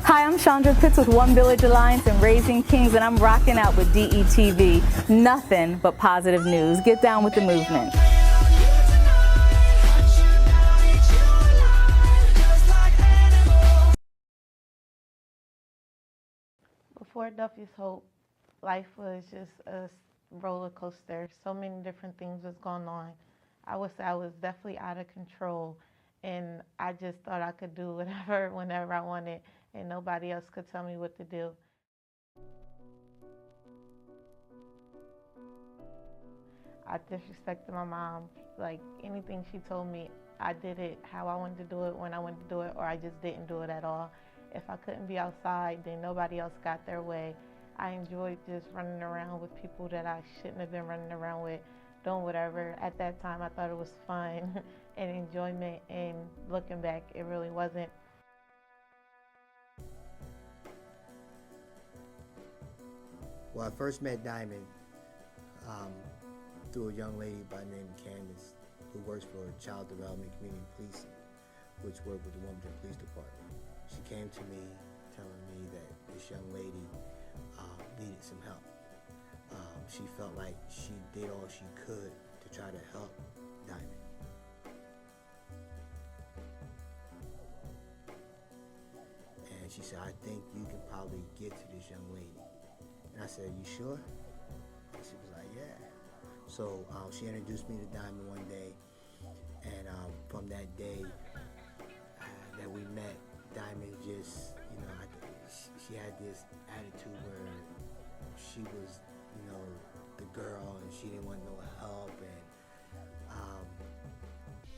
Hi, I'm Chandra Pitts with One Village Alliance and Raising Kings, and I'm rocking out with DETV. Nothing but positive news. Get down with the movement. Before Duffy's Hope, life was just a roller coaster. So many different things was going on. I would say I was definitely out of control, and I just thought I could do whatever, whenever I wanted, and nobody else could tell me what to do. I disrespected my mom. Like anything she told me, I did it how I wanted to do it, when I wanted to do it, or I just didn't do it at all. If I couldn't be outside, then nobody else got their way. I enjoyed just running around with people that I shouldn't have been running around with, doing whatever. At that time, I thought it was fun and enjoyment, and looking back, it really wasn't. Well, I first met Diamond through a young lady by the name of Candace, who works for Child Development Community Policing, which worked with the Wilmington Police Department. She came to me telling me that this young lady needed some help. She felt like she did all she could to try to help Diamond. And she said, I think you can probably get to this young lady. And I said, you sure? And she was like, yeah. So she introduced me to Diamond one day, and from that day that we met, Diamond just, she had this attitude where she was, the girl, and she didn't want no help, and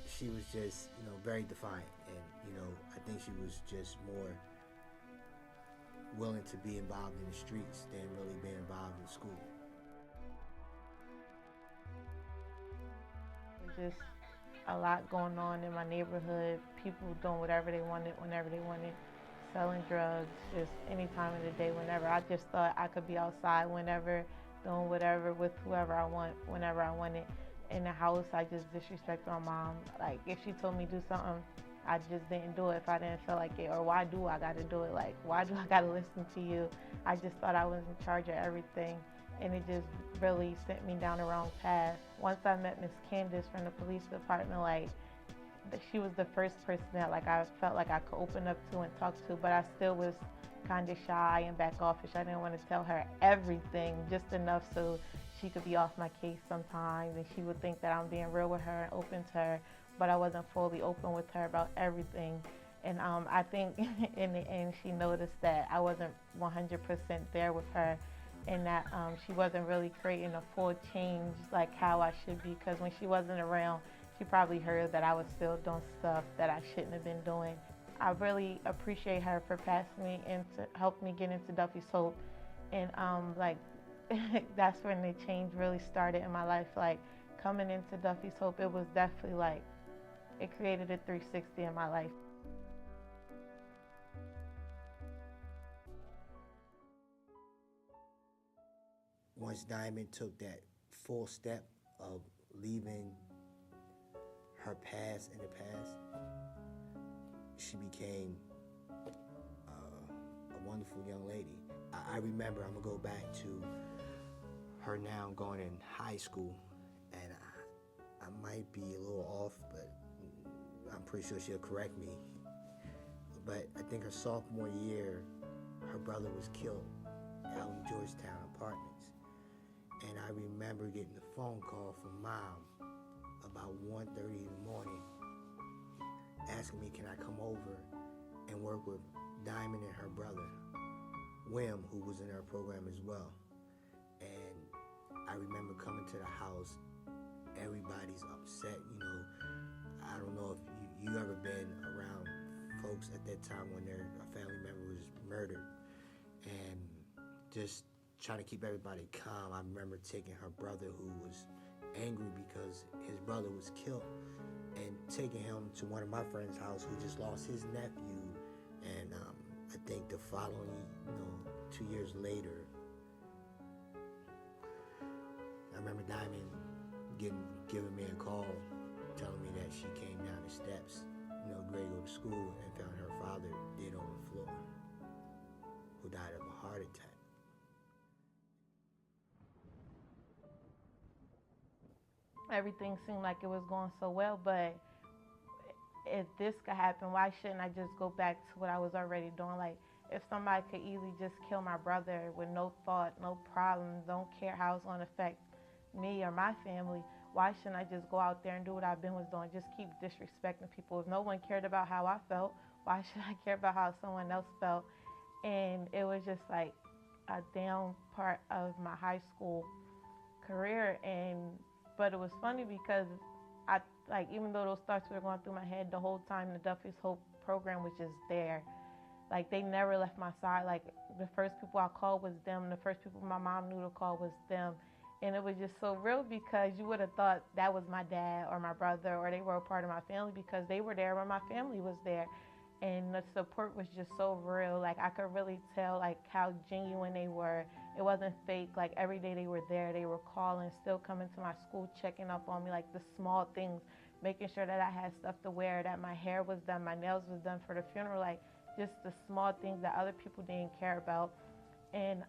she was just, very defiant, and, I think she was just more willing to be involved in the streets than really being involved in school. Just a lot going on in my neighborhood, people doing whatever they wanted, whenever they wanted, selling drugs, just any time of the day, whenever. I just thought I could be outside whenever, doing whatever with whoever I want, whenever I wanted. In the house, I just disrespected my mom. Like, if she told me to do something, I just didn't do it if I didn't feel like it. Or why do I gotta do it? Like, why do I gotta listen to you? I just thought I was in charge of everything, and it just really sent me down the wrong path. Once I met Miss Candace from the police department, like, she was the first person that I felt like I could open up to and talk to, but I still was kind of shy and back offish. I didn't want to tell her everything, just enough so she could be off my case sometimes, and she would think that I'm being real with her and open to her, but I wasn't fully open with her about everything. And I think in the end she noticed that I wasn't 100% there with her, and that she wasn't really creating a full change like how I should be, because when she wasn't around, she probably heard that I was still doing stuff that I shouldn't have been doing. I really appreciate her for passing me and to help me get into Duffy's Hope, and that's when the change really started in my life. Like, coming into Duffy's Hope, it was definitely like, it created a 360 in my life. Once Diamond took that full step of leaving her past in the past, she became a wonderful young lady. I remember, I'm gonna go back to her now going in high school, and I might be a little off, but I'm pretty sure she'll correct me. But I think her sophomore year, her brother was killed out in Georgetown Apartments. And I remember getting a phone call from Mom about 1:30 in the morning, asking me, can I come over and work with Diamond and her brother, Wim, who was in her program as well. And I remember coming to the house, everybody's upset, I don't know if you ever been around folks at that time when a family member was murdered, and just trying to keep everybody calm. I remember taking her brother, who was angry because his brother was killed, and taking him to one of my friend's house who just lost his nephew. And I think the following, 2 years later, I remember Diamond giving me a call, telling me that she came down the steps, ready to go to school, and found her father dead on the floor. everything seemed like it was going so well, but if this could happen, why shouldn't I just go back to what I was already doing? Like, if somebody could easily just kill my brother with no thought, no problems, don't care how it's going to affect me or my family, why shouldn't I just go out there and do what I've been was doing? Just keep disrespecting people. If no one cared about how I felt, why should I care about how someone else felt? And it was just like a down part of my high school career. But it was funny because even though those thoughts were going through my head the whole time, the Duffy's Hope program was just there. Like, they never left my side. Like, the first people I called was them. The first people my mom knew to call was them. And it was just so real because you would have thought that was my dad or my brother or they were a part of my family because they were there when my family was there. And the support was just so real. Like, I could really tell, like, how genuine they were. It wasn't fake. Like, every day they were there. They were calling, still coming to my school, checking up on me, like the small things, making sure that I had stuff to wear, that my hair was done, my nails was done for the funeral, like just the small things that other people didn't care about. And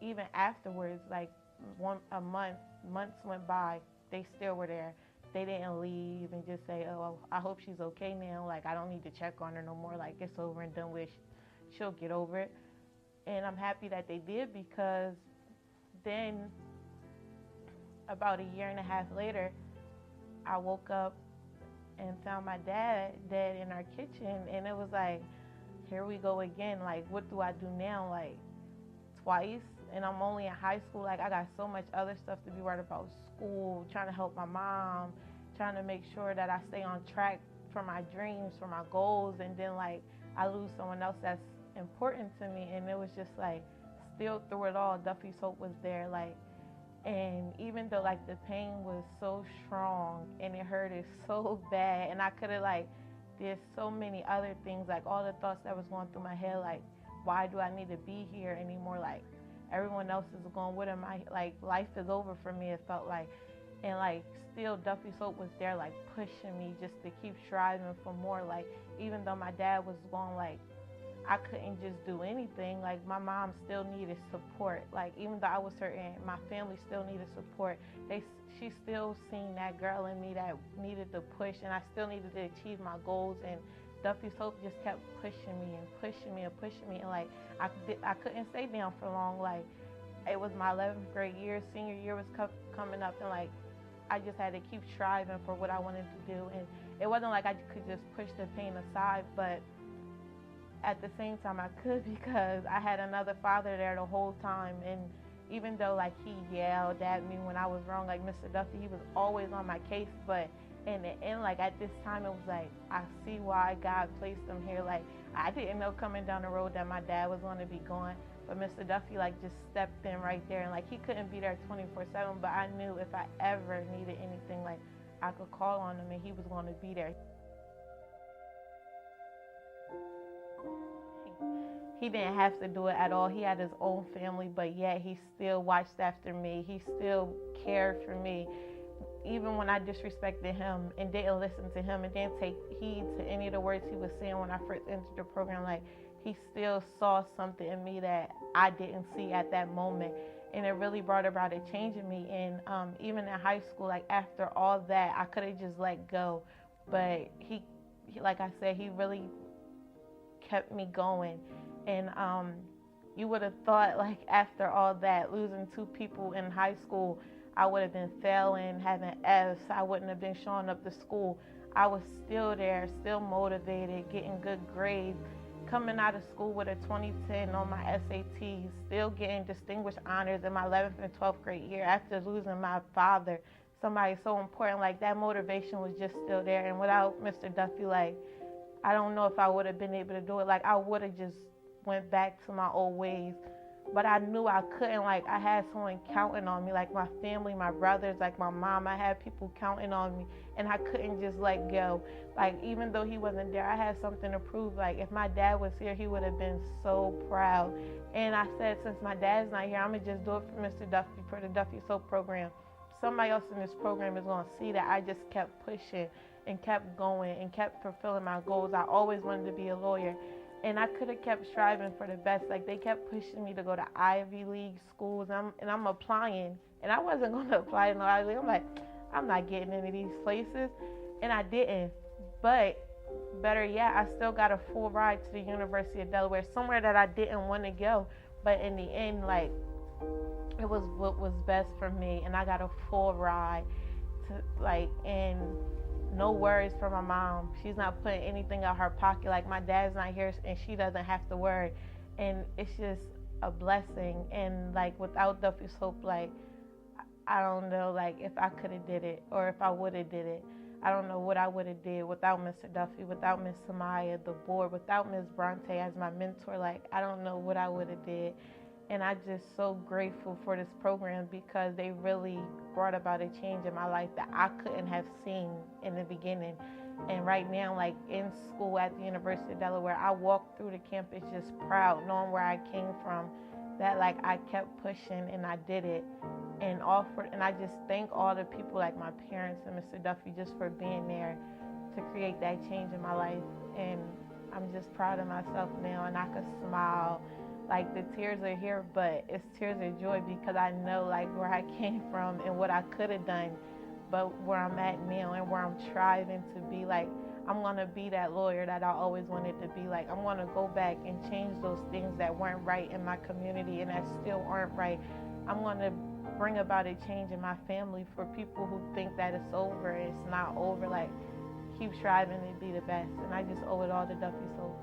even afterwards, like months went by, they still were there. They didn't leave and just say, oh, I hope she's okay now. Like, I don't need to check on her no more. Like, it's over and done with. She'll get over it. And I'm happy that they did because then about a year and a half later, I woke up and found my dad dead in our kitchen. And it was like, here we go again. Like, what do I do now? Like, twice. And I'm only in high school. Like, I got so much other stuff to be worried about. School, trying to help my mom, trying to make sure that I stay on track for my dreams, for my goals. And then, like, I lose someone else that's important to me. And it was just like, still through it all, Duffy's Hope was there. Like, and even though, like, the pain was so strong and it hurted so bad, and I could have, like, did so many other things, like all the thoughts that was going through my head, like, why do I need to be here anymore? Like, everyone else is going, what am I, like, life is over for me, it felt like. And, like, still Duffy's Hope was there, like, pushing me just to keep striving for more. Like, even though my dad was going, like, I couldn't just do anything. Like, my mom still needed support. Like, even though I was hurting, my family still needed support. She still seen that girl in me that needed to push, and I still needed to achieve my goals. And Duffy's Hope just kept pushing me and pushing me and pushing me. And, like, I couldn't stay down for long. Like, it was my 11th grade year. Senior year was coming up, and, like, I just had to keep striving for what I wanted to do. And it wasn't like I could just push the pain aside, but at the same time I could, because I had another father there the whole time. And even though, like, he yelled at me when I was wrong, like Mr. Duffy, he was always on my case. But in the end, like, at this time, it was like, I see why God placed him here. Like, I didn't know coming down the road that my dad was going to be gone, but Mr. Duffy, like, just stepped in right there. And, like, he couldn't be there 24/7, but I knew if I ever needed anything, like, I could call on him and he was going to be there. He didn't have to do it at all. He had his own family, but yet he still watched after me. He still cared for me. Even when I disrespected him and didn't listen to him and didn't take heed to any of the words he was saying when I first entered the program, like, he still saw something in me that I didn't see at that moment. And it really brought about a change in me. And even in high school, like, after all that, I could have just let go. But he, like I said, he really kept me going. And you would have thought, like, after all that, losing 2 people in high school, I would have been failing, having F's. I wouldn't have been showing up to school. I was still there, still motivated, getting good grades, coming out of school with a 2010 on my SATs, still getting distinguished honors in my 11th and 12th grade year after losing my father, somebody so important. Like, that motivation was just still there. And without Mr. Duffy, like, I don't know if I would have been able to do it. Like, I would have just went back to my old ways. But I knew I couldn't. Like, I had someone counting on me, like my family, my brothers, like my mom. I had people counting on me, and I couldn't just let go. Like, even though he wasn't there, I had something to prove. Like, if my dad was here, he would have been so proud. And I said, since my dad's not here, I'm going to just do it for Mr. Duffy, for the Duffy Soap program. Somebody else in this program is going to see that I just kept pushing and kept going and kept fulfilling my goals. I always wanted to be a lawyer. And I could have kept striving for the best. Like, they kept pushing me to go to Ivy League schools. And I'm applying. And I wasn't going to apply to no Ivy League. I'm like, I'm not getting into these places. And I didn't. But better yet, I still got a full ride to the University of Delaware, somewhere that I didn't want to go. But in the end, like, it was what was best for me. And I got a full ride to, like, and no worries for my mom. She's not putting anything out her pocket. Like, my dad's not here and she doesn't have to worry. And it's just a blessing. And like, without Duffy's Hope, like, I don't know, like, if I could have did it or if I would have did it. I don't know what I would have did without Mr. Duffy, without Miss Samaya, the board, without Miss Bronte as my mentor. Like, I don't know what I would have did. And I'm just so grateful for this program because they really brought about a change in my life that I couldn't have seen in the beginning. And right now, like, in school at the University of Delaware, I walk through the campus just proud, knowing where I came from, that, like, I kept pushing and I did it. And I just thank all the people, like my parents and Mr. Duffy, just for being there to create that change in my life. And I'm just proud of myself now, and I can smile. Like, the tears are here, but it's tears of joy because I know, like, where I came from and what I could have done, but where I'm at now and where I'm striving to be. Like, I'm going to be that lawyer that I always wanted to be. Like, I'm going to go back and change those things that weren't right in my community and that still aren't right. I'm going to bring about a change in my family for people who think that it's over. It's not over. Like, keep striving to be the best. And I just owe it all to Duffy Soul.